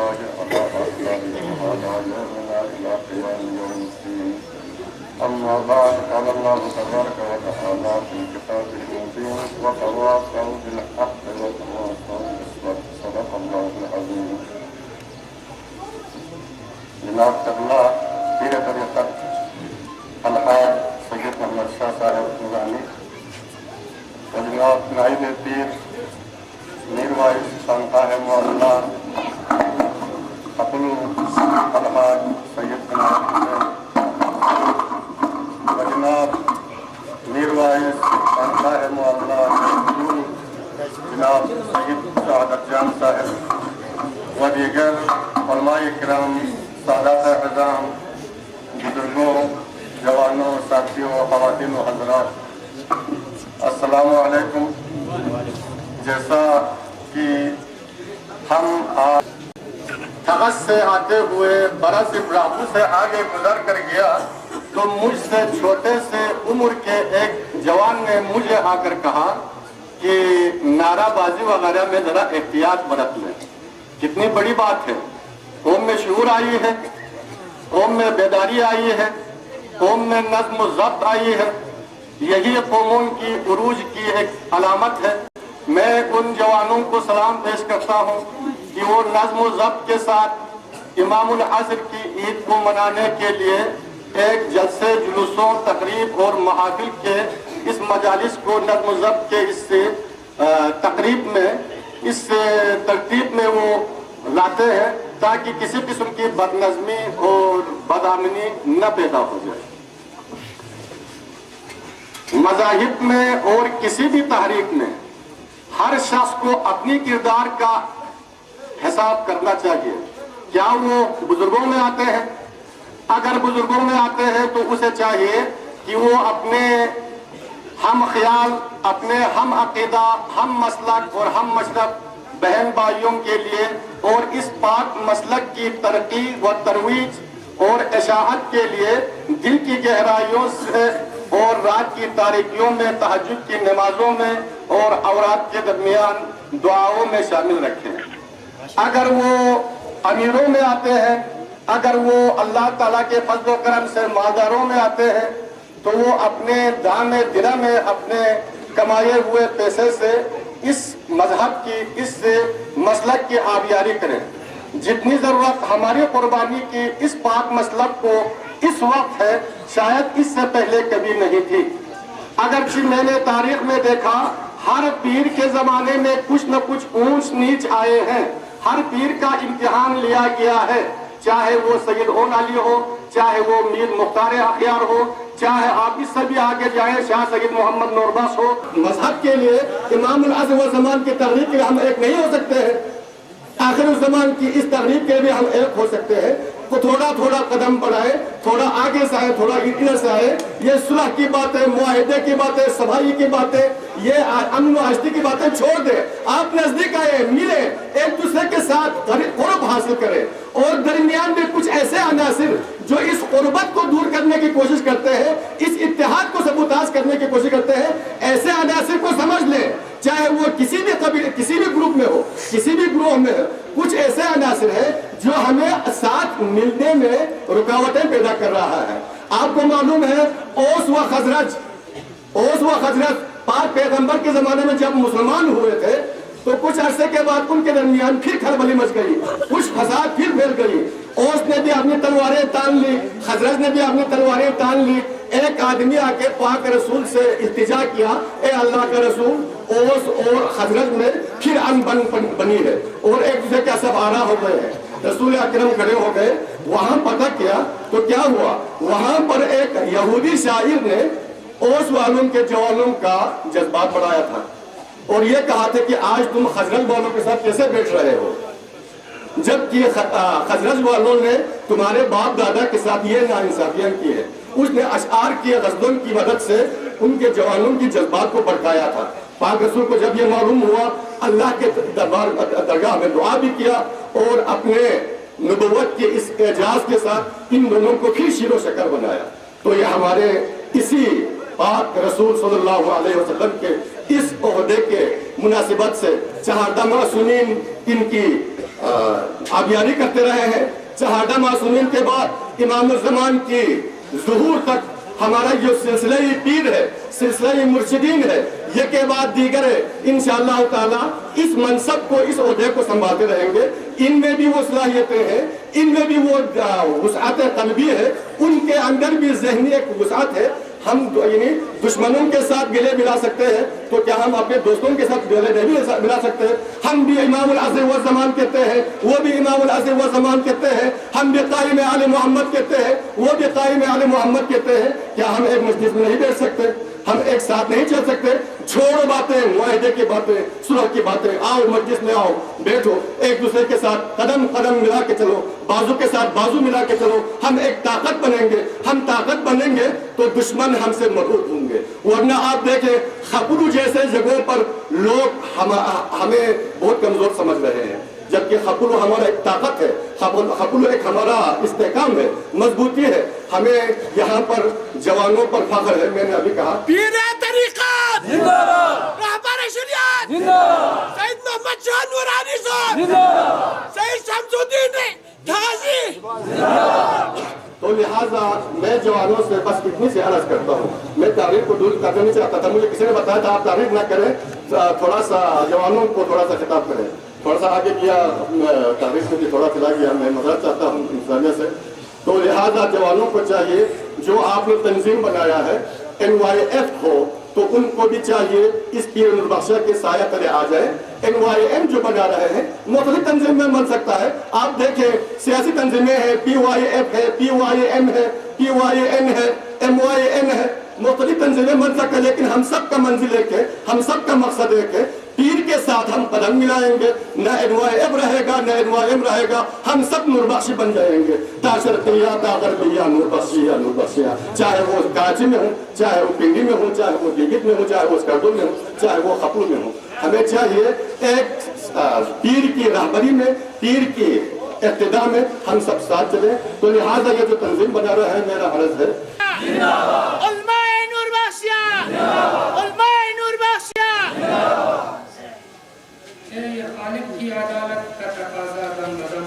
الله على أصحابه وعلى يومنا إلى قيام يوم الدين. أما بعد، قال الله تبارك وتعالى في كتابه المبين: وتواصوا بالحق وتواصوا بالصبر. صدق الله العظيم. جناب قبلہ پیر طریقت الحاج سید محمد شاہ صاحب نورانی و جناب نائب پیر میر وائس خانقاہ معاملہ ابو الحاج سید جناب و جناب میر وائس خانقاہ معاملہ جناب سید سعادت جان صاحب و دیگر علماء کرام، سادات اعظام، بزرگوں، جوانوں، ساتھیوں، خواتین و حضرات، السلام علیکم۔ جیسا کہ ہم آج تغذ سے آتے ہوئے برس ابراہو سے آگے گزر کر گیا تو مجھ سے چھوٹے سے عمر کے ایک جوان نے مجھے آ کر کہا کہ نعرہ بازی وغیرہ میں ذرا احتیاط برت لیں۔ کتنی بڑی بات ہے، قوم میں شعور آئی ہے، قوم میں بیداری آئی ہے، قوم میں نظم و ضبط آئی ہے۔ یہی قوموں کی عروج کی ایک علامت ہے۔ میں ان جوانوں کو سلام پیش کرتا ہوں کہ وہ نظم و ضبط کے ساتھ امام العصر کی عید کو منانے کے لیے ایک جلسے، جلوسوں، تقریب اور محافل کے اس مجالس کو نظم و ضبط کے اس تقریب میں، اس ترتیب میں وہ لاتے ہیں تاکہ کسی قسم کی بدنظمی اور بدامنی نہ پیدا ہو جائے۔ مذاہب میں اور کسی بھی تحریک میں ہر شخص کو اپنی کردار کا حساب کرنا چاہیے۔ کیا وہ بزرگوں میں آتے ہیں؟ اگر بزرگوں میں آتے ہیں تو اسے چاہیے کہ وہ اپنے ہم خیال، اپنے ہم عقیدہ، ہم مسلک اور ہم مشرب بہن بھائیوں کے لیے اور اس پاک مسلک کی ترقی و ترویج اور اشاعت کے لیے دل کی گہرائیوں سے اور رات کی تاریکیوں میں، تہجد کی نمازوں میں اور اوراد کے درمیان دعاؤں میں شامل رکھیں۔ اگر وہ امیروں میں آتے ہیں، اگر وہ اللہ تعالیٰ کے فضل و کرم سے مالداروں میں آتے ہیں تو وہ اپنے دام درہم میں اپنے کمائے ہوئے پیسے سے اس مذہب کی، اس مسلک کی آبیاری کریں۔ جتنی ضرورت ہماری قربانی کی اس پاک مسلک کو اس وقت ہے، شاید اس سے پہلے کبھی نہیں تھی۔ اگرچہ میں نے تاریخ میں دیکھا ہر پیر کے زمانے میں کچھ نہ کچھ اونچ نیچ آئے ہیں، ہر پیر کا امتحان لیا گیا ہے، چاہے وہ سید اون علی ہو، چاہے وہ میر مختار اخیار ہو، چاہے آپ اس سے بھی آگے جائیں شاہ سید محمد نوربخش ہو۔ مذہب کے لیے امام العصر والزمان کی تحریک کے لیے ہم ایک نہیں ہو سکتے ہیں، آخر الزمان کی اس تحریک کے لیے ہم ایک ہو سکتے ہیں۔ تو تھوڑا تھوڑا قدم بڑھائے، تھوڑا آگے سے آئے، تھوڑا ادھر سے آئے۔ یہ صلح کی باتیں، معاہدے کی باتیں، صفائی کی باتیں، یہ امن و ہستی کی باتیں چھوڑ دے۔ آپ نزدیک آئے، ملے، ایک دوسرے کے ساتھ قرب حاصل کریں اور درمیان میں کچھ ایسے عناصر جو اس قربت کو دور کرنے کی کوشش کرتے ہیں، اس اتحاد کو سبوتاژ کرنے کی کوشش کرتے ہیں، ایسے عناصر کو سمجھ لیں، چاہے وہ کسی بھی قبیلے، کسی بھی گروپ میں ہو، کسی بھی گروہ میں ہو۔ کچھ ایسے عناصر ہیں جو ہمیں ساتھ ملنے میں رکاوٹیں پیدا کر رہا ہے۔ آپ کو معلوم ہے اوس و خزرج پاک پیغمبر کے زمانے میں جب مسلمان ہوئے تھے تو کچھ عرصے کے بعد ان کے درمیان پھر کھلبلی مچ گئی، کچھ فساد پھر پھیل گئی۔ اوس نے بھی اپنی تلواریں تان لی، خزرج نے بھی اپنی تلواریں تان لی۔ ایک آدمی آ کے پاک رسول سے التجا کیا، اے اللہ کا رسول، اوس اور خزرج میں پھر ان بنی ہے اور ایک دوسرے کے سب آرا ہو گئے ہیں۔ رسول اکرم کھڑے ہو گئے، وہاں پتہ کیا تو کیا ہوا، وہاں پر ایک یہودی شاعر نے اوس والوں کے جوانوں کا جذبات بڑھایا تھا اور یہ کہا تھا کہ آج تم خزرج والوں کے ساتھ کیسے بیٹھ رہے ہو، جبکہ خزرج والوں نے تمہارے باپ دادا کے ساتھ یہ ناانصافیاں کی ہے۔ اس نے اشعار کی، غزلوں کی مدد سے ان کے جوانوں کی جذبات کو بڑھایا تھا۔ پاک رسول کو جب یہ معلوم ہوا، اللہ کے درگاہ میں دعا بھی کیا اور اپنے نبوت کے اس اعجاز کے ساتھ ان دونوں کو پھر شیر و شکر بنایا۔ تو یہ ہمارے اسی پاک رسول صلی اللہ علیہ وسلم کے اس عہدے کے مناسبت سے چہاردہ معصومین ان کی آبیاری کرتے رہے ہیں. شہادہ معصومین کے بعد امام الزمان کی ظہور تک ہمارا جو سلسلہ پیر ہے, سلسلہ مرشدین ہے, یہ کے بعد دیگر ہے. انشاءاللہ تعالی اس منصب کو, اس عہدے کو سنبھالتے رہیں گے. ان میں بھی وہ صلاحیتیں ہیں, ان میں بھی وہ وسعت قلبی ہے, ان کے اندر بھی ذہنی ایک وسعت ہے. ہم یعنی دشمنوں کے ساتھ گلے ملا سکتے ہیں, تو کیا ہم اپنے دوستوں کے ساتھ گلے نہیں ملا سکتے؟ ہم بھی امام العصر والزمان کہتے ہیں, وہ بھی امام العصر والزمان کہتے ہیں. ہم بھی قائم آل محمد کہتے ہیں, وہ بھی قائم آل محمد کہتے ہیں. کیا ہم ایک مجلس میں نہیں بیٹھ سکتے؟ ہم ایک ساتھ نہیں چل سکتے؟ چھوڑو باتیں, معاہدے کی باتیں, صلح کی باتیں. آؤ مجلس میں آؤ, بیٹھو, ایک دوسرے کے ساتھ قدم قدم ملا کے چلو, بازو کے ساتھ بازو ملا کے چلو. ہم ایک طاقت بنیں گے. ہم طاقت بنیں گے تو دشمن ہم سے مرعوب ہوں گے. ورنہ آپ دیکھیں خپلو جیسے جگہوں پر لوگ ہمیں بہت کمزور سمجھ رہے ہیں, جبکہ خپلو ہمارا ایک طاقت ہے. خپلو ایک ہمارا استحکام ہے, مضبوطی ہے. ہمیں یہاں پر جوانوں پر فخر ہے. میں نے ابھی کہا پیر طریقت زندہ باد, رہبر شریعت زندہ باد, سید محمد شاہ نورانی صاحب زندہ باد, سید شمس الدین غازی زندہ باد. تو لہٰذا میں جوانوں سے بس اتنی سی عرض کرتا ہوں. میں تاریخ کو دور کرنا نہیں چاہتا تھا. مجھے کسی نے بتایا تھا آپ تاریخ نہ کریں, تھوڑا سا جوانوں کو تھوڑا سا خطاب کریں. تھوڑا سا آگے کیا, تاریخ سے بھی تھوڑا چلا گیا. میں معذرت چاہتا ہوں انسانیت سے. تو لہٰذا جوانوں کو چاہیے, جو آپ نے تنظیم بنایا ہے NYF ہو, تو ان کو بھی چاہیے اس پیر نوربخشیہ کے سایہ تلے آ جائے. NYM جو بنا رہے ہیں مختلف تنظیم میں بن سکتا ہے. آپ دیکھیں سیاسی تنظیمیں ہیں, PYF ہے, PYM ہے, PYN ہے, MYN ہے, مختلف تنظیمیں بن سکتے ہیں. لیکن ہم سب کا منزل ایک ہے, ہم سب کا مقصد ایک ہے. پیر کے ساتھ ہم قدم ملائیں گے. نہ NYF رہے گا نہ NYM رہے گا, ہم سب نوربخشی بن جائیں گے. تا شرقیہ تا غربیہ نوربخشیہ نوربخشیہ, چاہے وہ کراچی میں ہوں, چاہے وہ پنڈی میں ہوں, چاہے وہ گلگت میں ہوں, چاہے وہ اسکردو میں ہوں, چاہے وہ خپلو میں ہوں. ہمیں چاہیے ایک پیر کی رہبری میں, پیر کی اقتداء میں ہم سب ساتھ چلیں. تو لہٰذا یہ جو تنظیم بنا رہا ہے, میرا عرض ہے علماء نوربخشیہ, علماء نوربخشیہ. یہ خالق کی عدالت کا تقاضا دم بدم,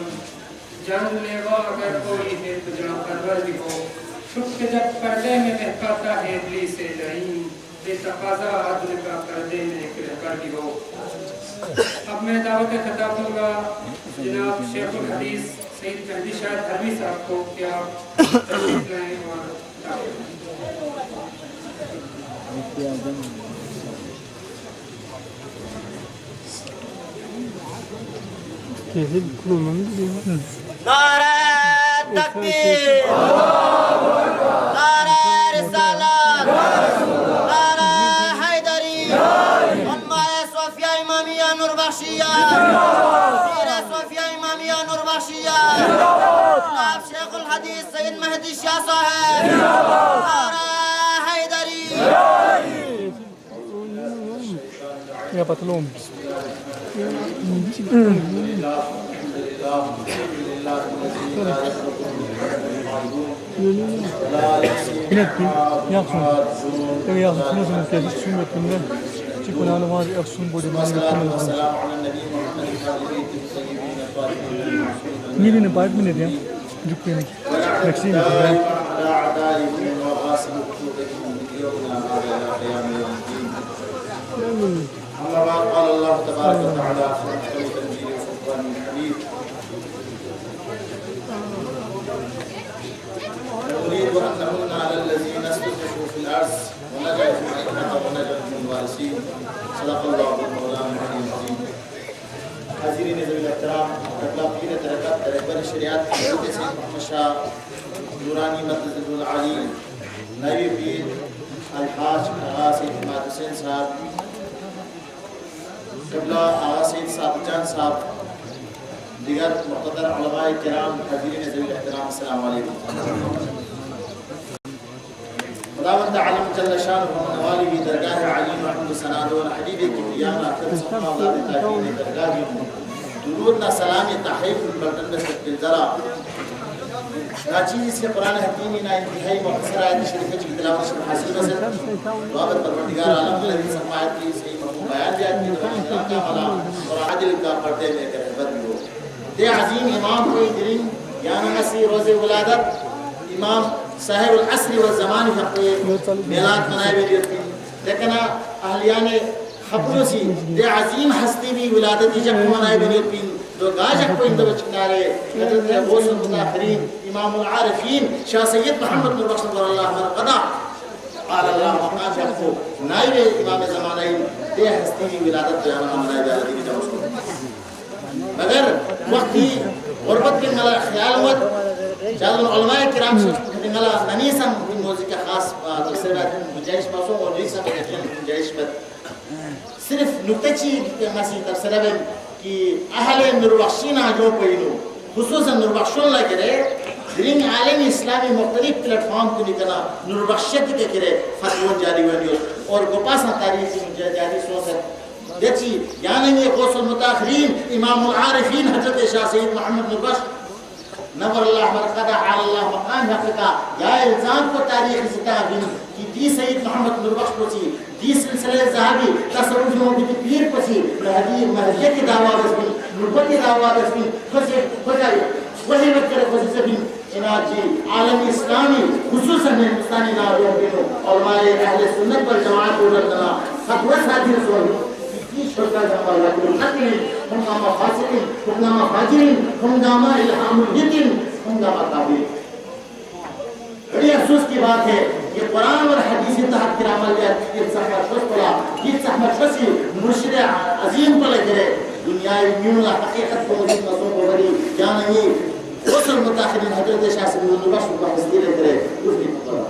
جان لیوا اگر کوئی ہے تو جہاں پرور بھی ہو. چھپ کے جب پردے میں بہکاتا ہے ابلیس لعین, بے تقاضا عدل کا پردے میں ایک رہبر بھی ہو. اب میں دعوت خطاب دوں گا جناب شیخ الحدیث سید مہدی شاہ دھروی صاحب کو کہ آپ تشریف لائیں اور نعرہ تکبیر, نعرہ رسالت, نعرہ حیدری, علماء صوفیہ امامیہ نوربخشیہ, پیر صوفیہ امامیہ نوربخشیہ, جناب شیخ الحدیث سید مہدی شاہ صاحب, نعرہ حیدری. یا پتلوم قال الله تبارك وتعالى في محكم تنزيله وفرقانه الحميد نريد ان نمن على الذين استضعفوا في الارض ونجعلهم ائمه ونجعلهم الوارثين. صدق الله مولانا العلي العظيم. حاضرین ذوی الاحترام, قبلہ پیر طریقت رہبر شریعت حضرت سید محمد شاہ نورانی مدد العالی, نائب پیر الحاج آغا سید حماد حسین صاحب, قبلہ آغا سید صادق جان صاحب, دیگر مقتدر علماء کرام, حاضرین ذوی الاحترام, السلام علیکم. خداوند عالم جل شانہ و نوالی درگاہ علی محمد سناد و حبیب کی دیانہ کر سبحان اللہ تاکین درگاہ درود نہ سلام تحریف بلٹن میں سکل ذرا ناچیز سے قرآن حکیمی نا انتہائی مختصر آیت شریف کی تلاوت شروع حاصل میں سے بابت پروردگار عالم الذی سماعت کی صحیح مفہوم بیان دیا کہ اور عدل کا پردے میں ایک رہبر بھی ہو. دے عظیم امام کوئی درین یعنی نسی روز ولادت امام صاحب العصر والزمان حقوی میلاد منائے بیلیتی لیکن اہلیان خبروسی دے عظیم ہستی بھی ولادتی جب منائے بیلیتی دو گاجک کو اندو چکنارے حضرت غوث المتاخرین امام العارفین شاہ سید محمد نور بخش اللہ مرقدہ قال اللہ مقام جب کو نائب امام زمانائی دے ہستی بھی ولادت جانا منائے بیلیتی جب اس کو مگر وقتی غربت کی ملا خیال ہوت جادن علماء کرام سے ملا ننیسا موزی کا خاص تفسیر بات گنجائش باسوں اور ننیسا گنجائش بات صرف نکتہ چیز مسی تفسیر بات کہ اہل نروخشین آجو پہنو خصوصا نروخشون لگے رہے درین عالم اسلامی مختلف پلیٹ فارم کو نکنا نروخشیت کے کرے فتوان جاری ہوئی اور گپاسا تاریخی جاری سوچ ہے دیکھیں یعنی یہ غوث المتاخرین امام العارفین حضرت شاہ سید محمد نور بخش نور اللہ مرقدہ عال اللہ مقام حقیقہ یا الزام کو تاریخ ستا بن کہ دی سید محمد نور بخش پوچھی دی سلسلہ زہابی تصرف نوبی کی پیر پوچھی مہدیت دعویٰ بسبین نبوت دعویٰ بسبین خجائی وہی وقت خوشی سے بن اناجی عالم اسلامی خصوصاً ہندوستانی نابیوں بینو علماء اہل سنت پر جماعت اردنا خطوہ ساتھی رسول شرکا جمع لکن الحقین ہنگامہ فاسقین ہنگامہ فاجرین ہنگامہ الہام الحقین ہنگامہ قابل بڑی افسوس کی بات ہے یہ قرآن اور حدیث تحت کرام علیہ یہ صحبت شخص پڑا یہ صحبت شخصی مرشد عظیم کو لگ رہے دنیا میون حقیقت کو مجھے نصوں کو بڑی یا نہیں غوث المتاخرین حضرت شاہ سید محمد نور بخش کو حسدی لگ رہے اس نے پڑا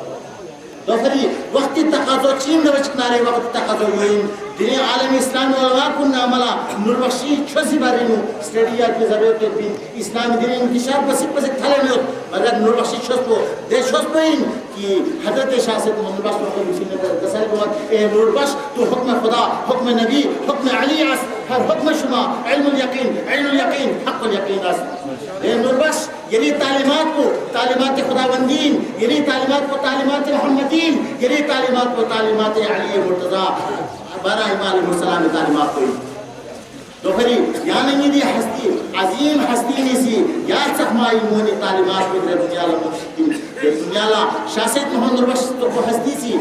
دوسری وقتی تقاضو چین دوچ کنارے وقتی تقاضو ہوئین دین عالم اسلامی علماء کن ناملا نور بخشی چھوسی بارینو سٹیڈیات کی ضرورت ہے بھی اسلامی دین انتشار پسک پسک تھلے میں مگر نور بخشی چھوس پو دے چھوس پو ان کہ حضرت شاہ سید محمد نور بخش کو کسی نے دسائے بہت اے نور بخش تو حکم خدا حکم نبی حکم علی عصر ہر حکم شما علم الیقین حق الیقین عصر اے نور بخش یعنی تعلیمات کو تعلیمات خداوندین یعنی تعلیمات کو تعلیمات محمدین یعنی تعلیمات کو تعلیمات علی مرتضی بارہ امام علیہ السلام تعلیمات کوئی تو پھر یعنی میری ہستی عظیم ہستی نہیں سی یا سخمائی مونی تعلیمات کو در دنیا اللہ دنیا اللہ شاہ سید محمد نور بخش تو کو ہستی سی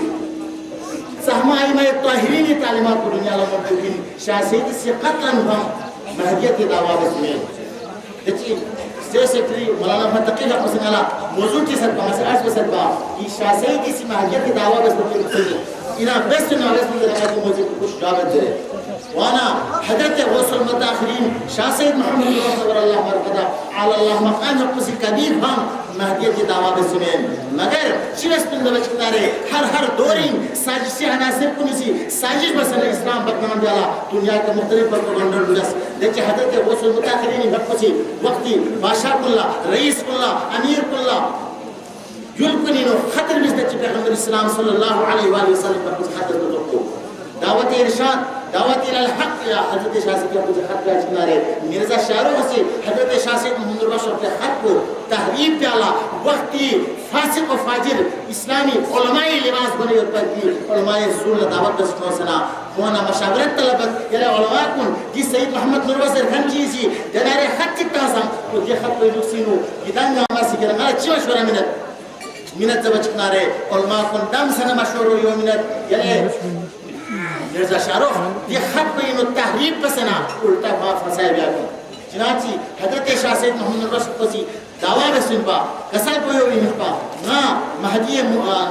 سخمائی میں طاہرینی تعلیمات کو دنیا اللہ مبتوکین شاہ سید سے قتل ہم مہدیت دعویٰ بسمیں دیکھیں سٹیٹ سیکٹری مولانا محمد تقی رحمۃ اللہ علیہ موضوع کی سرکا مسئلہ عرض بسر با کہ شاہ سید اسی مہدیت کی دعویٰ بسمیں اینا بیسٹ نالج میں رہا کہ مجھے کچھ جاوت دے وانا حضرت غوث المتاخرین شاہ سید محمد نور بخش اللہ مرقدہ عال اللہ مقام حق سے کبیر ہم مہدیت کی دعویٰ بسمیں مگر شیوس پندہ بچکتارے ہر دورین ساجشی عناصر کنیسی ساجش بسر اسلام بدنام دیالا دنیا کے مختلف پروپیگنڈر بجس دیکھیں حضرت غوث المتاخرین حق سے وقتی بادشاہ کلا رئیس کلا امیر کلا یلکنینو خطر بزدہ چی پیغمبر اسلام صلی اللہ علیہ وآلہ وسلم پر کچھ خطر بزدہ دعوت ارشاد دعوت الالحق یا حضرت شاہ سید کچھ خط پہ چکنارے مرزا شاہرو سے حضرت شاہ سید محمد نور بخش کے خط کو تحریب پیالا وقتی فاسق و فاجر اسلامی علماء لباس بنے اور پر کی علماء رسول دعوت دستوں سنا ہونا مشاورت طلبت یعنی علماء کن جس سید محمد نور بخش رکھن چیزی جنارے خط چکتا سا تو یہ خط پہ لکسینو یہ آما سی کرنا اچھی مشورہ منت زبچ کنارے علماء کن دم سن مشہور ہوئی منت یعنی مرزا شاہرخ یہ خط پہ انہوں تحریب پسنا الٹا بات فسائے بیا کن چنانچہ حضرت شاہ سید محمد نور بخش پسی دعویٰ بسن پا کسل کوئی ہوئی نفپا نا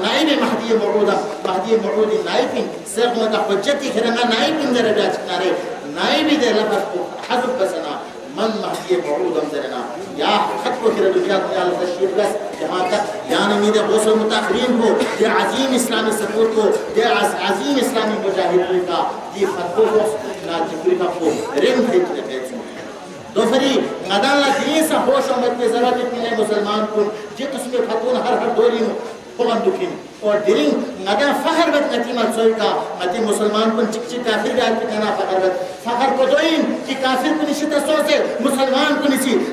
نائب مہدی موعودہ مہدی موعودی نائبین سرق مدہ حجتی خرنگا نائبین در بیا چکنارے نائبی در لفظ کو حضب بسنا من مہدی موعودم درنا یا خط کو خیر دنیا دنیا لفشیر بس جہاں تک یعنی میرے غوث المتاخرین کو یہ عظیم اسلامی سپورٹ کو یہ عظیم اسلامی مجاہدین کا یہ فتو کو ناجبری کا کو رنگ بھیجنے پیچھو دوسری مدان اللہ دین سا ہوش آمد کے ضرورت اتنے مسلمان کو جت اس میں فتون ہر دوری پوان دکھیں اور درنگ مدان فخر بد نتیمت سوئی کا مدی مسلمان کو چک کافر جات کی کہنا فخر بد فخر کو دوئین کہ کافر کو نشتہ سو سے مسلمان کو نسی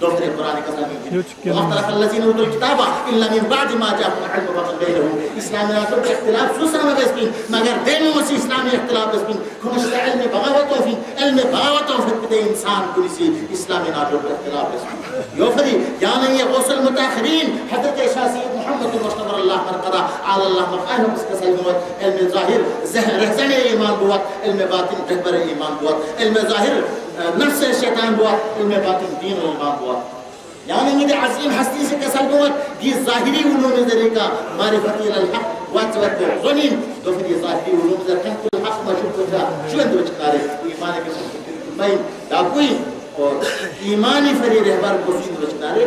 دوسرے قرآن کا سامنے واختلف الذين اوتوا الكتاب الا من بعد ما جاءهم العلم بغيا بينهم اسلام میں تو اختلاف سوسا میں بسکین مگر دینوں میں اسلامی اختلاف بسکین کمش علم بغاوتوں فی علم بغاوتوں فی انسان کسی اسلامی ناجو اختلاف بسکین یو فری یعنی یہ غسل متاخرین حضرت شاسی محمد مصطفی اللہ مرقدہ علی اللہ مقاہم اس کا سلمت علم ظاہر رہزن ایمان بوت علم باطن رہبر ایمان بوت علم ظاہر نفس الشیطان بوت علم باطن دین و ایمان بوت یعنی مجھے عظیم ہستی سے کسل بوت یہ ظاہری علوم ذریعہ معرفتی الحق واتوت غنیم تو پھر یہ ظاہری علوم ذریعہ الحق مشروع کتا شوند وچکارے ایمان کے سلسل میں داکوئی اور ایمانی فری رہبر کو سید وچکارے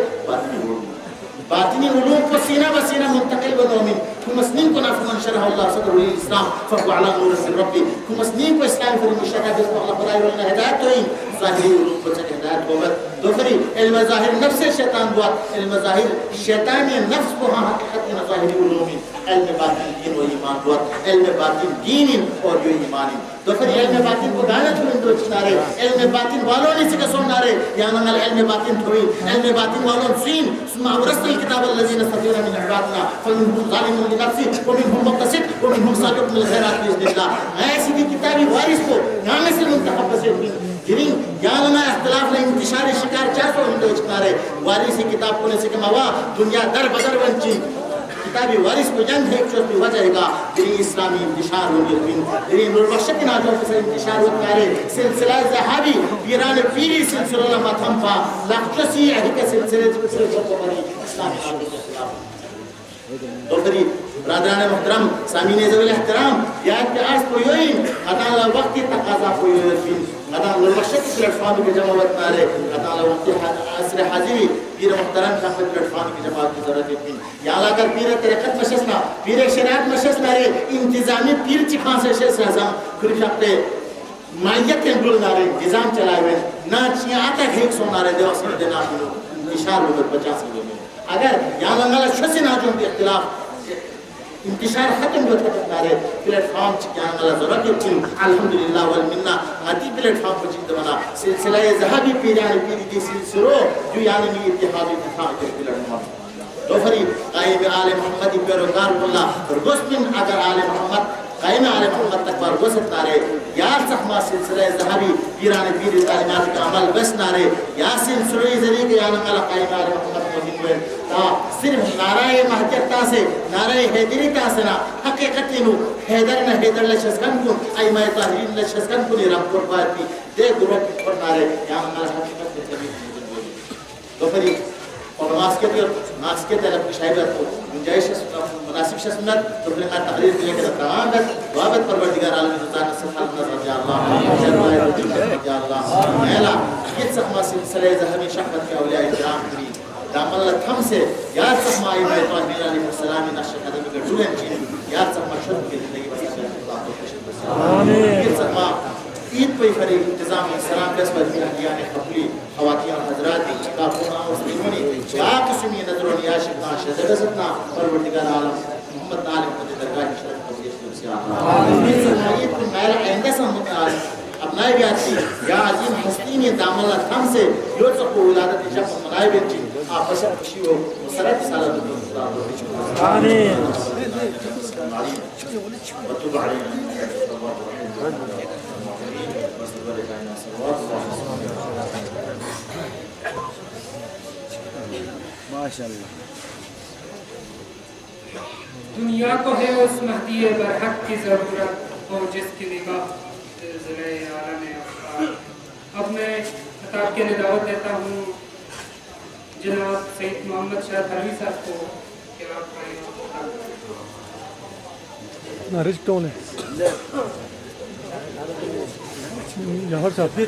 باطنی علوم کو سینہ بسینہ منتقل بنومن کمسنین کو نافمن شرح اللہ صدر الاسلام فقو علا نور سر ربی کمسنین کو اسلام فری مشرح جس اللہ خدای ولنا ہدایت ہوئی ظاہری علوم کو چک ہدایت ہوگت دوسری علم ظاہر نفس شیطان بوات علم ظاہر شیطانی نفس کو ہاں حقیقت میں ظاہری علوم علم باطن دین و ایمان بوات علم باطن دین اور یو ایمانی دوسری علم باطن کو گانا چھوڑیں دو چنارے علم باطن والوں نے سکا سنارے یعنی انگل علم باطن تھوئی علم باطن والوں سین سمع ورست الكتاب الذين استطيعون من عبادنا فمنهم ظالم لنفسه ومنهم مقتصد ومنهم سابق من الخيرات باذن الله ایسی بھی کتابی وارث کو یعنی سے منتخب بسے گرین یعنی میں اختلاف نے انتشار شکار چاہتو ہندو چنارے وارث کتاب کو نے سکا موا دنیا در بدر بنچی کتابی وارث کو جنگ ہے چوز بھی وجہ گا گرین اسلامی انتشار ہو گرین گرین نوربخشت ناجوں سے انتشار ہوتارے سلسلہ زہابی پیران پیری سلسلہ لما تھمپا لخجسی اہی سلسلے کو بری اسلامی ناجوں کے خلاف دوسری برادران محترم سامین ذوی الاحترام یاد کے آس کو یوئین خطا وقتی تقاضا کو یوئین خطا نوربخشت پلیٹ فارم کے جمعوت نارے خطا وقتی عصر حاضری پیر محترم خفت پلیٹ فارم کی جماعت کی ضرورت ہے یہاں لاکر پیر طریقت مشسنا پیر شریعت مشسنا رے انتظامی پیر چکھان سے شیس رہزام کھر شکتے مائیت کے انگل نارے نظام چلائے ہوئے نا چیاں آتا ہے ایک سو نارے دیو سن دینا کنو انتشار ہوگر 50 کلو میں اگر یہاں لنگالا شسی ناجوں کے اختلاف انتشار ختم ہوتا ہے پلیٹ فارم چکیاں اللہ ضرورت ہے چن الحمدللہ والمنہ آتی پلیٹ فارم کو چکتے بنا سلسلہ زہابی پیرانی پیری دی سلسلو جو یعنی میں اتحادی اتفاق کے پلیٹ فارم دوسری قائم آل محمدی پیروکار اللہ اور دوستن اگر آل محمد قائم آل محمد تک بار وسط نارے یا سخما سلسلہ زہابی پیرانی پیری تعلیمات کا عمل بس نارے یا سلسلہ ذریعے کے یعنی قائم آل محمد موجود ہوئے صرف نعرہ محجت سے نعرہ حیدری تاسنا حقیقتی نو حیدر نہ حیدر لشسکن کو ایمہ تحریر لشسکن کو رب قربات کی دے گروہ کی پر نعرے یہاں ہمارا حقیقت کے طبیعت تو پھر اور ماسکت علم کی شاہدت کو گنجائش مناسب شسمت تو پھر ہمارا تقریر کے لئے کہ تمام بات وابت پروردگار عالمی رضان صفحات نظر رضی اللہ شرمائے رضی اللہ میلا یہ سخمہ سلسلہ زہمی شخص کے اولیاء اجرام کری دام اللہ تھم سے یاد سخمہ آئی میں توانبیر علیہ السلامی نقش قدمی کا جولن چین یاد سخمہ شرط کی زندگی بس اللہ تو خوشت بس یہ سخمہ عید پہ فری انتظام السلام کے اسمت اہلیان قبلی خواتین اور حضرات کافرون اور سلیمونی یا قسمی نظرون یا شکنا شہدرزتنا پروردگار عالم محمد عالم قدر درگاہ شرف قبلیش نفسی آمین یہ سخمہ عید پہ میرا آئندہ سمت آلم اپنائی بھی آتی یا عظیم حسنین دام اللہ تھم سے یوت سکو ولادت شخص منائی بیچی آپ بسر خوشی ہو مسرت سالت اللہ آمین وطب علینا دنیا کو ہے اس مہدی برحق کی ضرورت اور جس کی نگاہ زلزلے عالم افکار اب میں خطاب کے لیے دعوت دیتا ہوں جناب سید محمد شاہد حلوی صاحب کو کہ آپ نارج کون ہے جعفر صاحب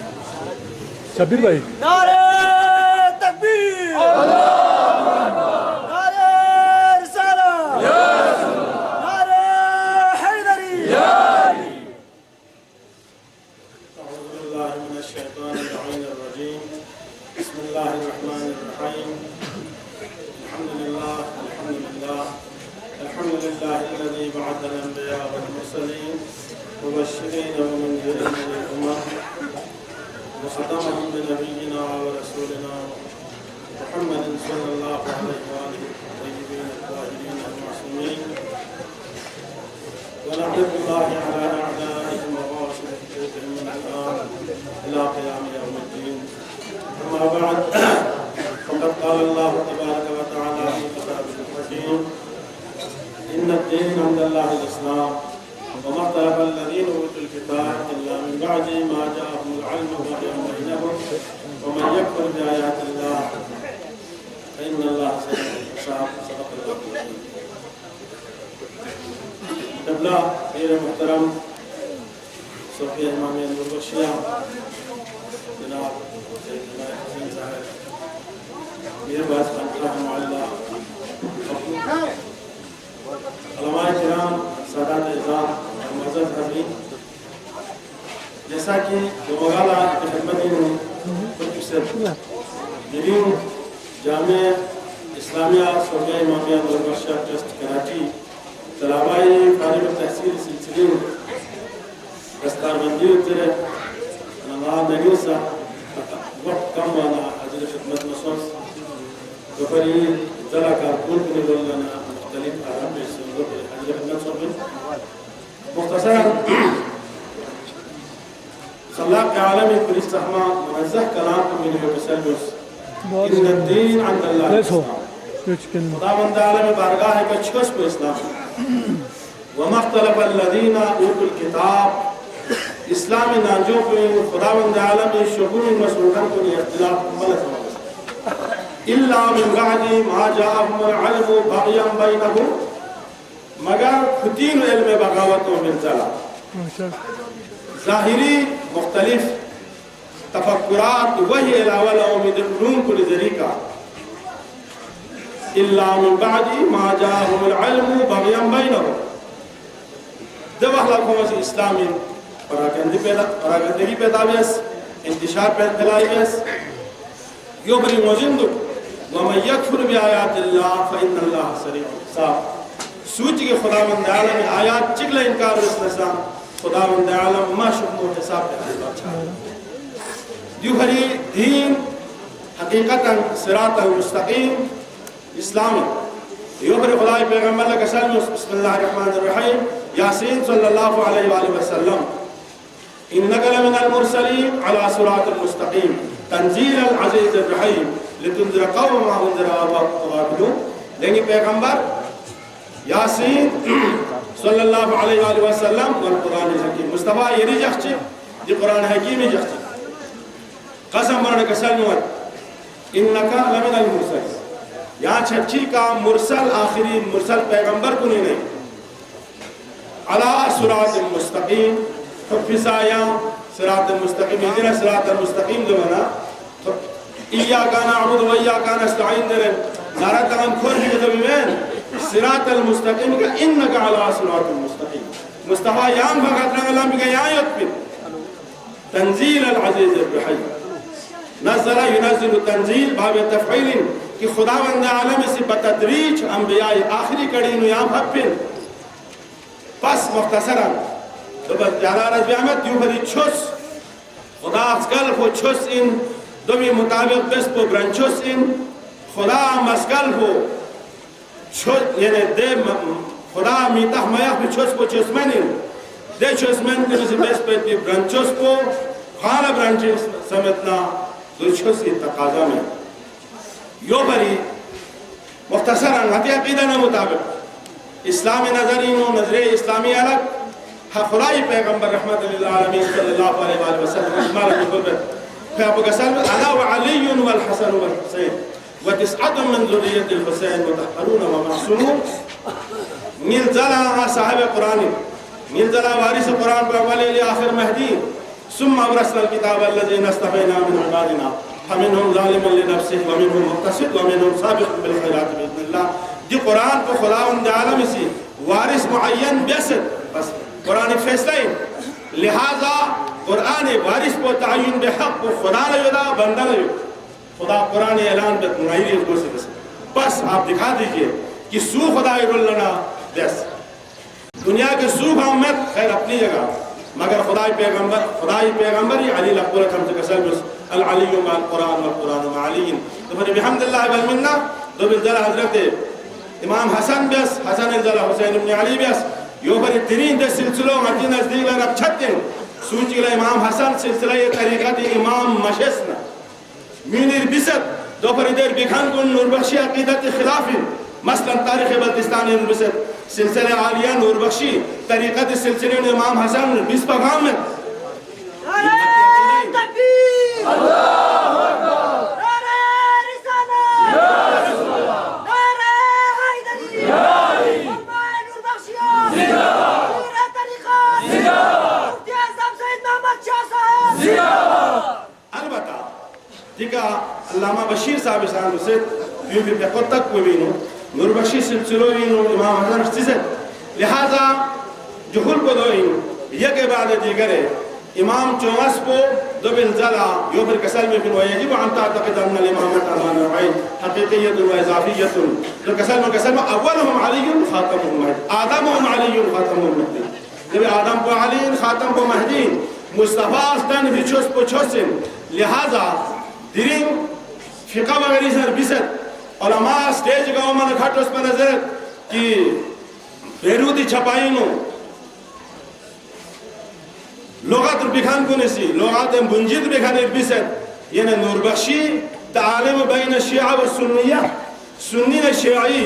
شبیر بھائی نعرہ تکبیر نعرہ رسالہ نعرہ حیدری الشيطان اللعين الرجيم بسم الله الرحمن الرحيم الحمد لله الذي بعث الأنبياء والمرسلين مبشرين ومنذرين للأمم وختمهم بنبينا ورسولنا محمد صلى الله عليه وآله الطيبين الطاهرين المعصومين ولعنة الله على أعدائهم وغاشم حجتهم من الآن إلى قيام يوم الدين. أما بعد فقد قال الله تبارك وتعالى في كتابه الحكيم إن الدين عند الله الإسلام وما اختلف الذين أوتوا الكتاب إلا من بعد ما جاءهم العلم بغيا بينهم ومن يكفر بآيات الله فإن الله سريع الحساب. صدق الله العظيم. قبلہ میر محترم صوفیہ امام انور بخشیہ جناب سید حسین صاحب میر باز رحمہ اللہ، علماء کرام، سادات اعزام اور معزز حاضرین، جیسا کہ جو مغالہ کی خدمت میں کچھ سے جنین جامع اسلامیہ صوفیہ امام انور بخشیہ ٹرسٹ کراچی طلبائی فارغ التحصیل سلسلے دستار بندی اترے نماز نگیسا وقت کم وانا حضر خدمت مصوص دوپری ذرا کارکول کنی بولنا مختلف آرام بیسی دوپری حضر خدمت صوبی مختصر خلاق عالمی کل استحمام منزح کلام من هو بسلمس ان الدین عند اللہ خدا بند عالم بارگاہ کا چھوس کو اسلام وما اختلف الذين اوتوا الكتاب اسلام ناجو کو خداوند عالم شغل مسعودن کو اختلاف ملت الا من بعد ما جاءهم العلم بغيا بينهم مگر ختین علم بغاوت و منزلہ ظاہری مختلف تفکرات وہی علاوہ امید علوم کو ذریعہ إلا من بعد ما جاءهم العلم بغيا بينهم. دو اخلاقوں سے اسلامی پراگندگی پیدا بیس، انتشار پھیلائی بیس، یبری مزندو ومن یکفر بآیات اللہ فإن اللہ سریع الحساب. سوچ کے خداوند عالم آیات چگلہ انکار رسلسا خداوند عالم ما شکم و حساب پہ دیوہری دین حقیقتا صراط المستقیم اسلامی یوبر خدای پیغمبر لکہ سلم بسم اللہ الرحمن الرحیم یاسین صلی اللہ علیہ وآلہ وسلم انکا لمن المرسلین علی صراط المستقیم تنزیل العزیز الرحیم لتنذر قوم ما انذر آباؤهم. لیکن پیغمبر یاسین صلی اللہ علیہ وآلہ وسلم والقرآن الحکیم مصطفیٰ یہ نہیں جخچے یہ قرآن حکیم ہی جخچے قسم مرنے کا سلم انکا لمن المرسلین یہاں چھچی کا مرسل آخری مرسل پیغمبر کو نہیں علی صراط المستقیم فضایاں صراط المستقیم اہدنا صراط المستقیم جو بنا ایاکا نعبد و ایاکا نستعین در زارہ تغم کھول بھی جدویمین صراط المستقیم کا انکا علی صراط المستقیم مصطفیٰ یہاں بھگت رنگ اللہ بھی کہ یہاں یتپن تنزیل العزیز الرحیم نزل ينزل تنزیل باب تفعیل کہ خداوند عالم سے بتدریج انبیاء آخری کڑی نو یہاں بھپن پس مختصرا دو بزیادہ رض بیامت دیو بھری چھس خدا اسکل ہو چھس ان دو بھی مطابق بس پو برنچس ان خدا مسکل ہو یعنی دے خدا میتاہ میاہ بھی چھس پو چھسمن ان دے چھسمن دے بس پو برنچس پو خانہ برنچس سمتنا دو چھس تقاضا میں یو بری مختصراً حتی عقیدہ نہ مطابق اسلامی نظرین و نظر اسلامی الگ خدای پیغمبر رحمت للعالمین صلی اللہ علیہ وآلہ وسلم اجمالا کی قربت فیابو قسلم انا وعلی والحسن والحسین وتسعد من ذریت الحسین وتحرون ومحسنون نلزلہ صاحب قرآن نلزلہ وارث قرآن پر اولی لی آخر مہدین ثم ورسل الكتاب الذين اصطفينا من عبادنا فمنهم ظالم لنفسه ومنهم مقتصد ومنهم سابق بالخيرات باذن الله. دی قرآن کو خداوند عالم سے وارث معین بیست بس قرآن فیصلہ لہذا قرآن وارث کو تعین بحق و خدا نے جدا بندہ نے خدا قرآن اعلان بے تنائی ریز گو سے بس بس آپ دکھا دیجئے کہ سو خدا رولنا بس دنیا کے سو ہمت خیر اپنی جگہ مگر خدای پیغمبر علی لقبولت ہم سے کسل بس العلی مع القرآن والقرآن مع علی تو پھر بحمداللہ والمنہ دو بالدل حضرت امام حسن بس حسن الزلہ حسین ابن علی بس یو پر ترین دے سلسلوں مجھے نزدیک لنب چھتن سوچی گلے امام حسن سلسلہ یہ طریقہ دی امام مشسنا مینیر بست دو پر دیر بکھن کن نور بخشی عقیدت خلافی مثلا تاریخ بلتستان نور بست سلسلہ عالیہ نور بخشی طریقت سلسلے امام حسن بیس پیغام میں تکبیر اللہ اکبر نعرہ رسالت یا رسول اللہ نعرہ حیدری یا علی علماء نور بخشیان زندہ باد پورے طریقات زندہ باد مفتی اعظم سید محمد شاہ صاحب زندہ باد البتہ دیکھا علامہ بشیر صاحب اسلام سے یوں بھی پیقود تک کوئی بھی نور بخشی سلسلو وینو امام حسن سیزت لہذا جہل کو دو یہ کے بعد دیگرے امام چومس کو دو بالزلہ یو پھر کسل میں پھر ویجب عن تعتقد ان الامامت امان نوعین حقیقیت و اضافیت تو کسل میں اولهم علی خاتمهم آدمهم علی خاتمهم مہدی جب آدم کو علی خاتم کو مہدی مصطفیٰ استن بھی چوس پو چوسن لہذا درین فقہ وغیری سر بیست علماء سٹیج گاؤں میں گھٹ اس پر نظر کہ بیروتی چھپائینو لغات بکھان کو نسی لغات بنجید بکھان بیست یعنی نور بخشی تعالیم بین شیعہ و سنیہ سنی نے شیعی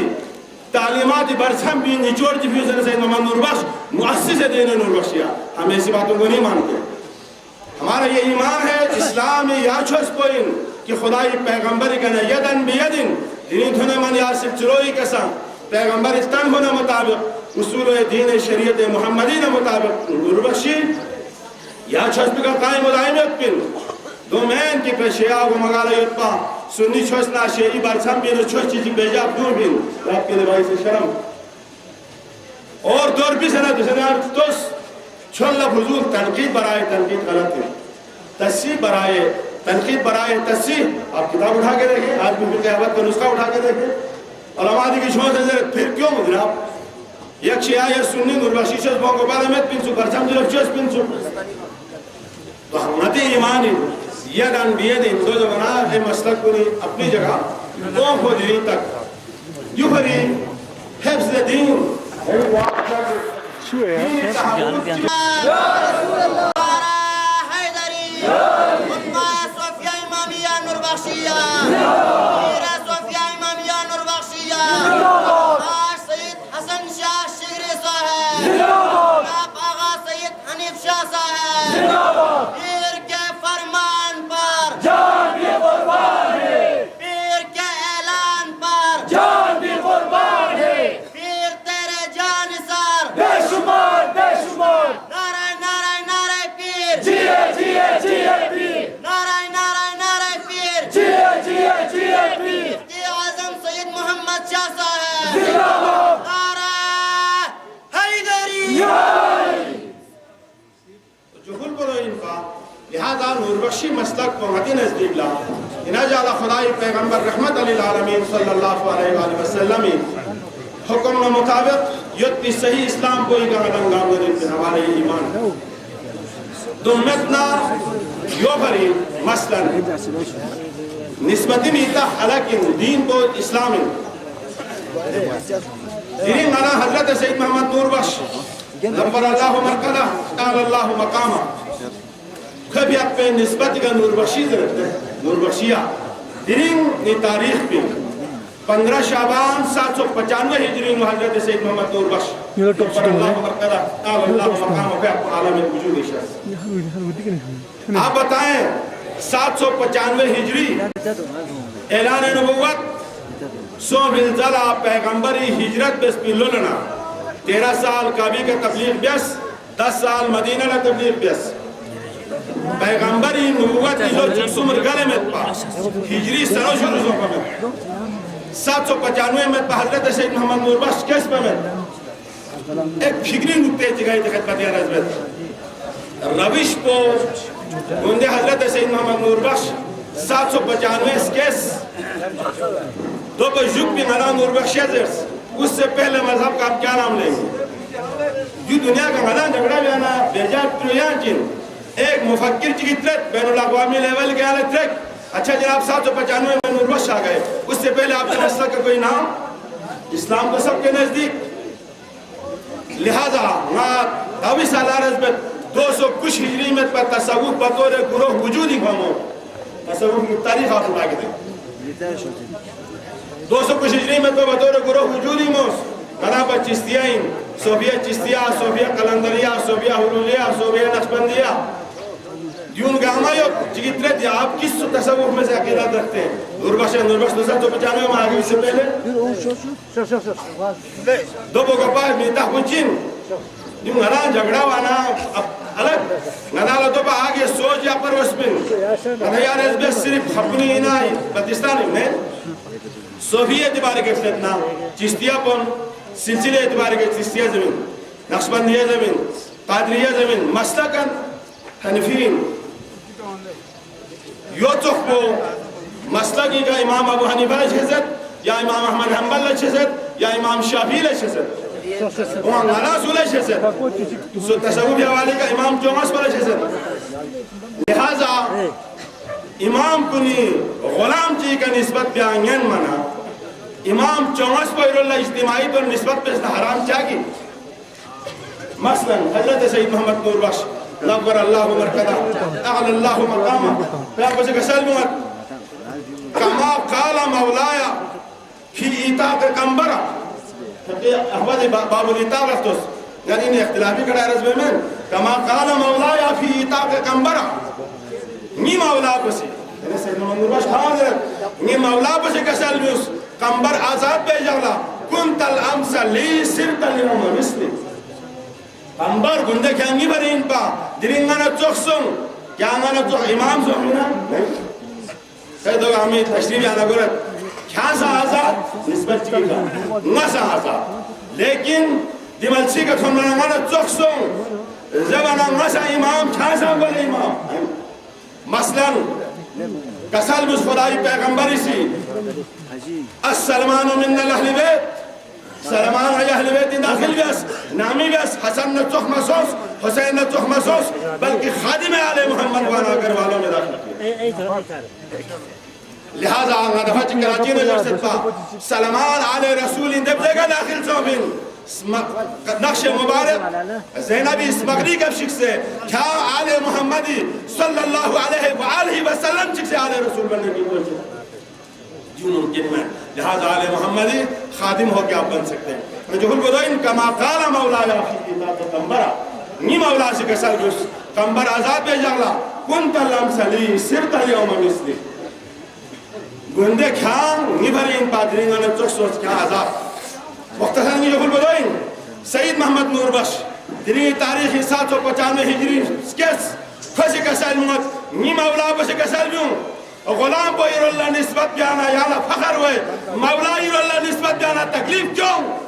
تعلیمات برسم بھی نچوڑ جی فیوزن سید محمد نور بخش مؤسس دین نور بخشیہ ہم ایسی باتوں کو نہیں مانتے ہمارا یہ ایمان ہے اسلام یاچوس پوئن کہ خدای پیغمبری کنا یدن بیدن دینی تھونے من یاسب چلوئی کسا پیغمبر استان ہونا مطابق اصول دین شریعت محمدین مطابق نور بخشی یاچوس بکا قائم و دائمیت پن دو مین کی پر شیعہ و مغالہ یتپا سنی چوسنا شیعی برسم بین چوس چیزی بیجاب دور بین رب کے لبائی سے شرم اور دور بھی سنہ دوسرے توس چھل حضور تنقید برائے تنقید غلط ہے تصحیح برائے تنقید برائے تصحیح آپ کتاب اٹھا کے دیکھیں آج بھی قیامت کا نسخہ اٹھا کے دیکھیں علماء دی کی شما سے پھر کیوں جناب یک شیعہ یا سنی نور بخشی شس بانگو بعد پنسو برسم جلف چس پنسو تو حمد ایمانی یدن بیدن دو جوانا ہے مسلک کنی اپنی جگہ قوم کو دین تک یو پھری حفظ دین شو ہے یا رسول اللہ نعرہ حیدری علماء صوفیہ امامیہ نور بخشیہ میر صوفیہ امامیہ نور بخشیہ آج سید حسن شاہ شگری صاحب آپ آغا سید حنیف شاہ صاحب پیر کے فرمان پر جان بھی قربان ہے پیر کے اعلان پر جان بھی قربان ہے پیر تیرے جان سار بے شمار نعرہ نعرہ نعرہ پیر جیے جیے جیے پیر نعرہ نعرہ نعرہ پیر جیے جیے جیے پیر مفتی اعظم سید محمد شاہ صاحب زندہ باد نعرہ حیدری جہل کو ان کا لہذا نور بخشی مسلک کو مدی نزدیک لا انجا خدای پیغمبر رحمت للعالمین صلی اللہ علیہ وآلہ وسلم حکم و مطابق یتی صحیح اسلام کو ہی کہا دنگام دے ہمارے ایمان دمتنا یو بری مثلا نسبتی میتا حلقین دین کو اسلام دین مانا حضرت سید محمد نور بخش نمبر اللہ مرکدہ قال اللہ مقامہ کبھی آپ پہ نسبت کا نور بخشی نور بخشیہ دین نے تاریخ پہ 15 شعبان 795 ہجری میں حضرت سید محمد نور بخش نمبر اللہ مرکدہ قال اللہ مقامہ پہ آپ کو عالم وجود شخص آپ بتائیں 795 ہجری اعلان نبوت سو بالزلہ پیغمبری ہجرت بس پی لولنا 13 سال کعبی کا تبلیغ بیس 10 سال مدینہ کا تبلیغ بیس پیغمبری نبوت لو چکسومر گلے میں پا ہجری سنو شروع سو پا میں 795 میں پا حضرت سید محمد نور بخش کیس پا میں ایک فکری نکتے جگائی تھی خدمت یا رضبت روش پو گوندے حضرت سید محمد نور بخش 795 کیس دو کو جھک بھی منا نور بخش اس سے پہلے مذہب کا آپ کیا نام لیں گے؟ جو دنیا کا مدان جھگڑا بھی آنا بیجات پرویان چین ایک مفکر کی طرح بین الاقوامی لیول کے آلے ٹریک اچھا جناب 795 میں نور بخش آ گئے اس سے پہلے آپ کے مسئلہ کا کوئی نام اسلام کو سب کے نزدیک لہذا داوی سالار ازبت 200 کچھ ہجری میں پر تصوف بطور گروہ وجودی گھومو تصوف کی تاریخ آپ اٹھا کے دیں 200 کچھ ہجری میں پر بطور گروہ وجودی موس منابع چستیائین صوفیہ چستیہ صوفیہ قلندریہ صوفیہ حلولیہ صوفیہ نقشبندیہ دیون گاما یو چکترے دیا آپ کس تصوف میں سے عقیدت رکھتے ہیں نور بخش 295 میں آگے اس سے پہلے دو بو گپا میتا خوچین دیون گران جھگڑا وانا الگ گنالا دو با آگے سوچ یا پر وسپن گنایار اس بے صرف اپنی انائی پاکستانی میں صوفیہ اعتبار کے فتنا چستیہ پون سلسلے اعتبار کے چستیہ زمین نقشبندیہ زمین قادریہ زمین مسلکن حنفین یو تخبو مسلکی کا امام ابو حنیفہ لچھزت یا امام احمد حنبل لچھزت یا امام شافعی لچھزت وہاں غلاس لچھزت سو تصوفی حوالے کا امام جومس پر لچھزت لہذا امام کنی غلام چی کا نسبت بیانین منا امام چونس پر اللہ اجتماعی پر نسبت پر حرام چاہی مثلا حضرت سید محمد نور بخش نور اللہ مرکدہ اعلی اللہ مقامہ پیار بچے کا سلمت کما قال مولایا فی ایتاق کمبرہ احمد باب الیتاق رفتوس یعنی انہیں اختلافی کڑا ہے رزبے میں کما قال مولایا فی ایتاق کمبرہ نی مولا بسی یعنی سید محمد نور بخش حاضر نی مولا بسی کا سلمیوس کمبر آزاد بے جغلا کنت الامس لی سرت لیوم مثلی کمبر گندے کیا نی برین پا درنگانا چوک سن کیا انگانا چوک امام سن سیدو ہمیں تشریف آنا گرد کیا سا آزاد نسبت چکی کا نسا آزاد لیکن دیملسی کا تھنگانا چوک سن زبانا نسا امام کیا سا بولے امام مثلا کسال بس خدای پیغمبری سی السلمان من اہل بیت سلمان اہل بیت داخل بیس نامی بیس حسن نچوخ مسوس حسین نچوخ مسوس بلکہ خادم آل محمد وانا اگر والوں میں داخل کیا لہذا آنگا دفع چکراچی نظر ستا سلمان آل رسول اندب دے گا داخل سوفین نقش مبارک زینبی اسمغری کا شخص سے کیا آل محمدی صلی اللہ علیہ وآلہ وسلم شخص سے آل رسول بننے کی کوشش جو ممکن میں لہذا آل محمدی خادم ہو کے آپ بن سکتے ہیں جو البدوئن کما قال مولا یا فی کتاب کمبرہ نی مولا سے کسل جس کمبر آزاد بے جغلا کنت اللہم سلی سرت لیوم مثلی گندے کھان نی بھرین پادرینگانا چک سوچ کیا آزاد مختصر جو البدوئن سید محمد نور بخش دنی تاریخی 795 ہجری کس فسی کسل موت نی مولا بسی کسل بیوں غلام کو ایر اللہ نسبت بیانا یانا فخر ہوئے مولا ایر اللہ نسبت بیانا تکلیف کیوں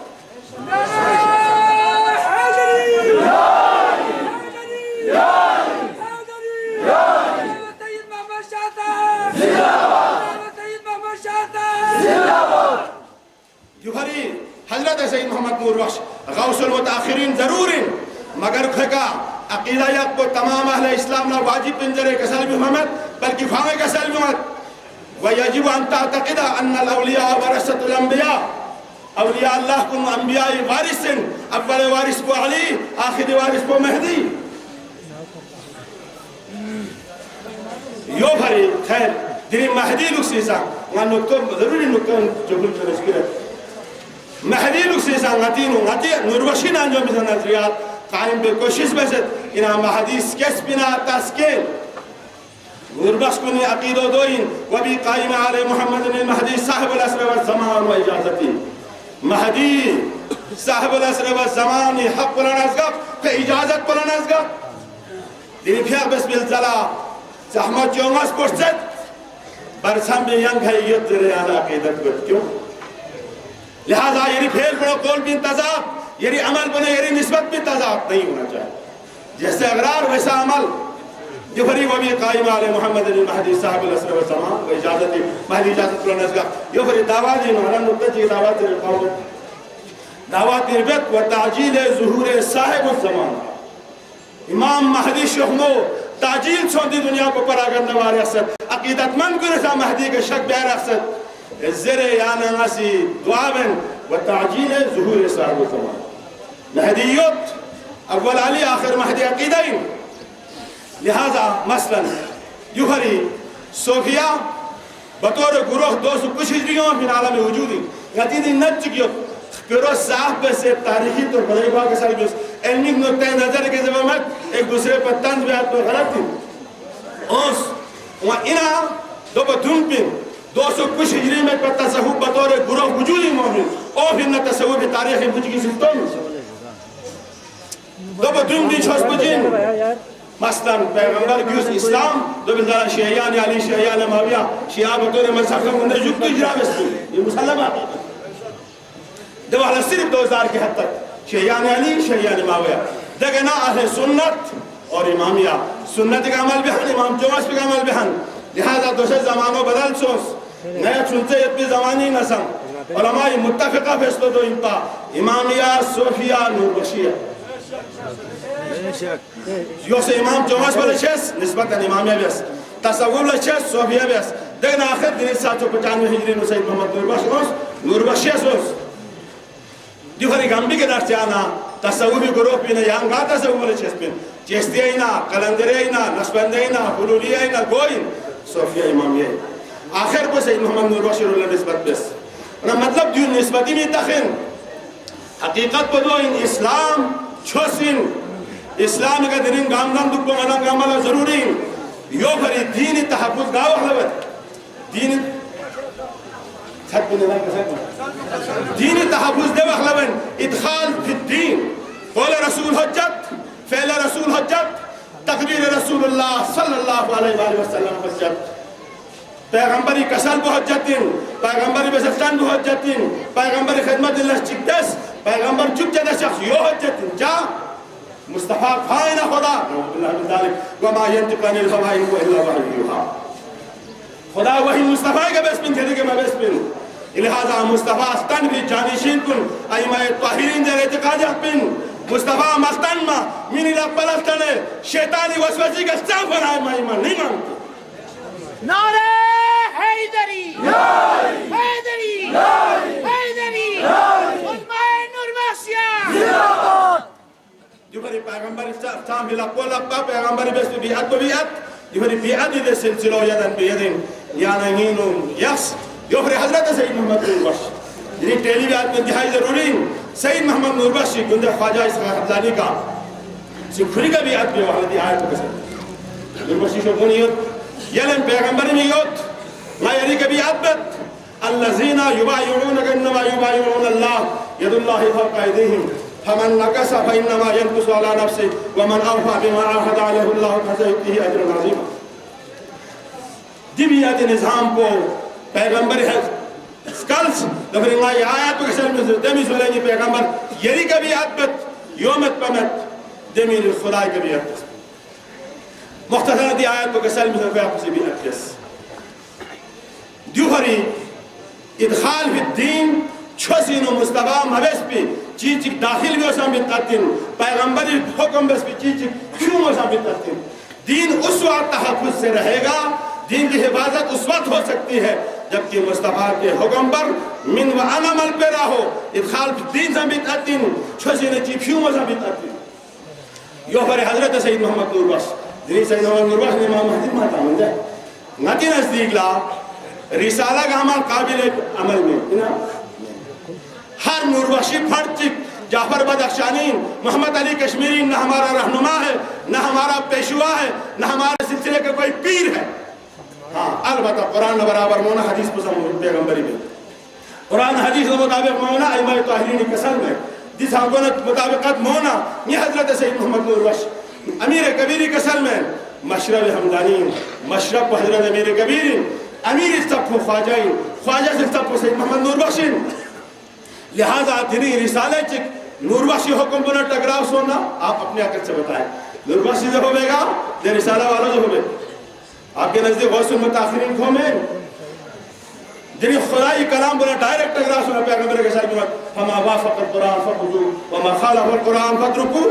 جوہری حضرت سید محمد نور بخش غوث المتاخرین ضرور مگر کھکا عقیدہ یک کو تمام اہل اسلام نا واجب پنجرے کسل بھی محمد بلکہ فاہمے کسل بھی محمد ویجب ان تعتقد ان الاولیاء ورثۃ الانبیاء اولیاء اللہ کو انبیاء وارث ہیں اول وارث کو علی آخر وارث کو مہدی یو بھری خیر دری مہدی لوگ سیسا وہاں نکتوں ضروری نکتوں جو بلکہ نشکرت مہدی لوگ سیسا نتینو نتی نروشین انجام بیسا نظریات قائم بے کوشش بسد انہا محدیث کس بنا تسکیل نور بخش کنی عقید و دوئین وبی قائم علی محمد المہدی صاحب الاسر والزمان و اجازتی مہدی صاحب الاسر والزمان حق پلانازگا کہ اجازت پلانازگا دینی پیاق بسم الزلا زحمت جونگاز پرسد برسم بے ینگ ہے یہ تیرے آن عقیدت گد کیوں لہذا یعنی پھیل پڑو قول بھی انتظاب یعنی عمل بنے یعنی نسبت بھی تضاد نہیں ہونا چاہیے جیسے اقرار ویسا عمل يفري وبي قائم على محمد المهدي صاحب الأسر والسماء وإجازة مهدي إجازة لنزقا يفري دعواتي نحن نتجي دعواتي للقوم دعواتي البيت وتعجيل ظهور صاحب الزمان امام مہدی شخمو تعجیل چھوڑ دی دنیا کو پرا کرنے والے اقصد عقیدت مند گرسا مہدی کے شک بیر اقصد الزر یعنی ناسی دعاوین و تعجیل ظہور صاحب الزمان مہدیت اول علی آخر مہدی عقیدین لہذا مثلا یوہری صوفیہ بطور گروہ 200 کچھ ہجریوں میں عالم وجودی غتیدی نت چکیت پیرو صاحب سے تاریخی طور پر ایک بار کے ساتھ بیس علمی نقطۂ نظر کے زمانت ایک دوسرے پر تنز بیات پر غلط تھی اوس وہاں دو بدھن پن 200 کچھ ہجری میں پر تصوف بطور گروہ وجودی مومن او پھر نہ تصوف تاریخی مجھ کی سلطان دو بدھن دی چھوس بجین مثلا پیغمبر کیوس اسلام دو بندرہ شیعیان علی شیعیان معاویہ شیعہ بطور مذہب کا مندر جب تو اجرا بستی یہ مسلم حقیقت دو اہل صرف 2000 کی حد تک شیعیان علی شیعیان معاویہ دگنا اہل سنت اور امامیہ سنت کا عمل بہن امام جواز پہ کا عمل بہن لہذا دوسرے زمانوں بدل سوس نیا چنتے اتنی زمانی نظم علماء متفقہ فیصلو دو انتا امامیہ صوفیہ نور بخشیہ یو سے امام جواز پر چیس نسبتاً امامیہ بیس تصور لچیس صوفیہ بیس دگنا آخر دنی 795 ہجری نو سید محمد نور بخشیہ سوس دیوری گمبی کے در چانا تصوفی گروہ پینا یہاں گا تصوف لچیس پین چیستی اینا قلندر اینا نسبند اینا حلولی اینا گوئین صوفیہ امامیہ آخر کو سید محمد نور بخشی رولہ نسبت بیس مطلب دیو نسبتی میں تخین حقیقت پا دو ان اسلام چھوسین اسلام کا دنین گامدان دکھو مدن گامالا ضروری یو بھری دین تحفظ گاو حلوت دین دین تحفظ دے وخلوین ادخال فی الدین قول رسول حجت فعل رسول حجت تقریر رسول اللہ صلی اللہ علیہ وآلہ وسلم حجت پیغمبری کسل بو حجتین پیغمبری بزفتان بو حجتین پیغمبری خدمت اللہ چکتس پیغمبر چک جدہ شخص یو حجتین جا مصطفیٰ خائن خدا اللہ من ذالک وما ینتقن الہوائی و اللہ وحیوہا خدا وحی مصطفیٰ کا بیس پن کہتے کہ میں بیس پن لہذا مصطفیٰ استن بھی جانشین کن ایمہ طاہرین در اعتقاد پن مصطفیٰ مستن ما منی لگ پلستن شیطانی وسوسی کا سب بنائے میں ایمان نہیں مانتے نعرہ حیدری حیدری حیدری علماء نور بخشیہ جو بری پیغمبر سام بھی لپو لپا پیغمبر بیس پہ بیعت کو بیعت جو بری بیعت دے سلسلو یدن بیدن یا نمینو یخص جو بری حضرت سید محمد نور بخش جنہی ٹیلی بیعت میں انتہائی ضروری سید محمد نور بخش گندہ خواجہ اسحاق حمدانی کا سکھری کا بیعت بھی وحلدی آیت کو کسر نور بخشی شکونیت یلن پیغمبر میں یوت ما یری کا بیعت بت اللذین یبایعونک انما یبایعون اللہ ید اللہ فوق ایدیہم فمن نقص فإنما ينقص على نفسه ومن أوفى بما عاهد عليه الله فسيؤتيه أجرا عظيما دیبیات نظام کو پیغمبر ہے سکلس دفر اللہ یہ آیات کو کسل میں دمی سولینی پیغمبر یری کا بھی عدبت یومت پمت دمی خدای کا بھی عدبت مختصر دی آیات کو کسل میں کوئی آپ سے بھی عدبت دیوہری ادخال فی الدین چھوسین و مصطفیٰ مویس پی چیز چک داخل بھی اسام بیتاتین پیغمبری حکم بس پی چیز چک کیوں اسام بیتاتین دین اس وقت تحفظ سے رہے گا دین کی حفاظت اس وقت ہو سکتی ہے جبکہ مصطفیٰ کے حکم پر من و انا مل پیرا ہو ادخال دین سے بیتاتین چھوسین چیز کیوں اسام بیتاتین یو پر حضرت سید محمد نور بخش جنہی سید محمد نور بخش نے امام مہدی ماتا من جائے نتی نزدیک لا رسالہ کا عمل قابل عمل میں ہر نور بخشی پھڑچک جعفر بدخشانی محمد علی کشمیری نہ ہمارا رہنما ہے نہ ہمارا پیشوا ہے نہ ہمارے سلسلے کا کوئی پیر ہے ہاں البتہ قرآن برابر مونا حدیث پسند پیغمبری میں قرآن حدیث مطابق مونا ایمہ طاہرین کسل میں جس حقونت مطابقت مونا یہ حضرت سید محمد نور بخش امیر کبیری کسل میں مشرب حمدانی مشرب حضرت امیر کبیری امیر استفو خواجائیں خواجہ سے استفو سید محمد نور بخشین لہذا دینی رسالہ چک نور بخشی حکم بنا ٹکراو سونا آپ اپنے عقل سے بتائیں نوربخشی جو ہوئے گا دے رسالہ والا جو ہوئے آپ کے نزدیک غوث المتاخرین قوم ہیں جنہی خدای کلام بولا ڈائریکٹ اگرہ سنا پیغمبر کے ساتھ فما وافق القرآن فخذو وما خالف القرآن فاترکو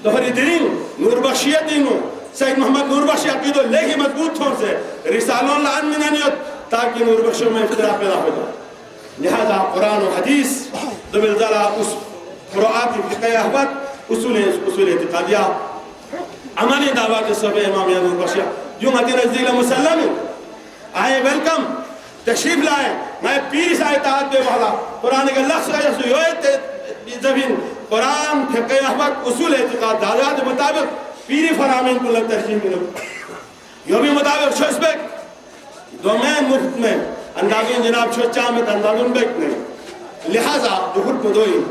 تو پھر دین نوربخشیت دینو سید محمد نوربخشی عقیدو لے ہی مضبوط تھون سے رسالوں لعن منانیت تاکہ نوربخشیوں میں افتراق پیدا ہو جائے لہذا قرآن و حدیث دو بلزالہ اس فروعات فقہ احبت اصول اعتقادیہ عملی دعوات صحبہ امامیہ نوربخشیہ جو مدینہ نزدیک مسلم آئے ویلکم تشریف لائے میں پیری سے اطاعت دے والا قرآن کے لفظ کا یسو یہ زمین قرآن فقہ احبت اصول اعتقاد دعوات مطابق پیری فرامین کو لگ ترجیح ملو یہ بھی مطابق چھوس بیک دومین مفت میں اندازون جناب چھوس چامت اندازون بیک نہیں لہذا جو حکم دوئی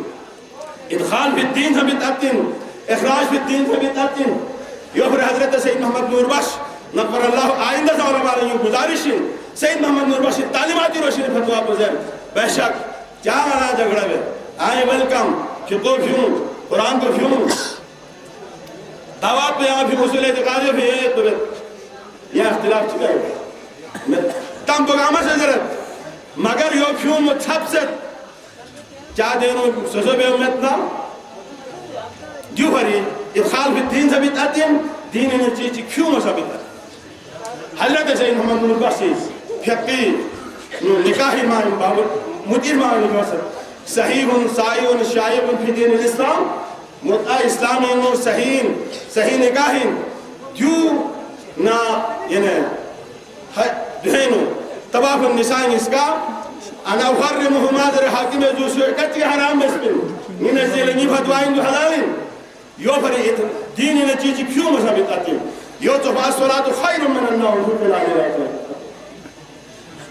ادخال فی الدین سے بتاتن اخراج فی الدین سے بتاتن یہ پھر حضرت سید محمد نوربخش نقبر اللہ آئندہ سے علماء رہی ہوں گزارشین سید محمد نوربخشی تعلیماتی روشنی فتوہ پزیر بے شک کیا مانا جھگڑا بے آئے ویلکم فقہ فیوں قرآن کو فیوں دعوات پہ یہاں بھی اصول اعتقادی بھی ایک تو یہ اختلاف چکا ہے تم بگامہ سے ضرورت مگر یو فیوں متحب سے کیا دینوں سزو بے امتنا جو بھری ادخال فی الدین سے بیتاتین دین انہیں چیزی کیوں مسابقہ حضرت سید محمد نوربخشی فقی نکاحی مائن بابر مدیر مائن نکوسر صحیح سائیون شائعون فی دین الاسلام مطع اسلامی نور صحیح نکاحین دیو نا یعنی دہنو طواف النسائن اس کا انا اخرمه مادر حاکم جو سوئکتی حرام بسپن ننزل فتوائن جو حلالین یو پر دین نتیجی کیوں مذہبت آتی یو تو فالصلاة خیر من النوم حکل آنے رہتے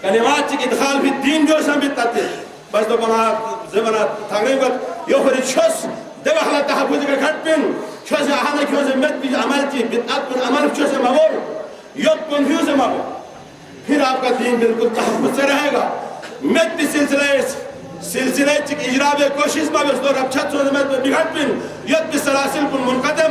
کلمات چک ادخال فی الدین جو سمبت آتی بس تو بنا زمانہ تقریب یو پر چھس دو اخلا تحفظ کا گھٹ پن چھس آہانا کیوں سے مت بھی عمل کی بدعات پن عمل چھس مبور یوت پن کیوں سے مبور پھر آپ کا دین بالکل تحفظ سے رہے گا مت بھی سلسلے چک اجراب کوشش میں اس دور اب چھت سو زمین میں بگھٹ پن یوت بھی سلاسل پن منقطع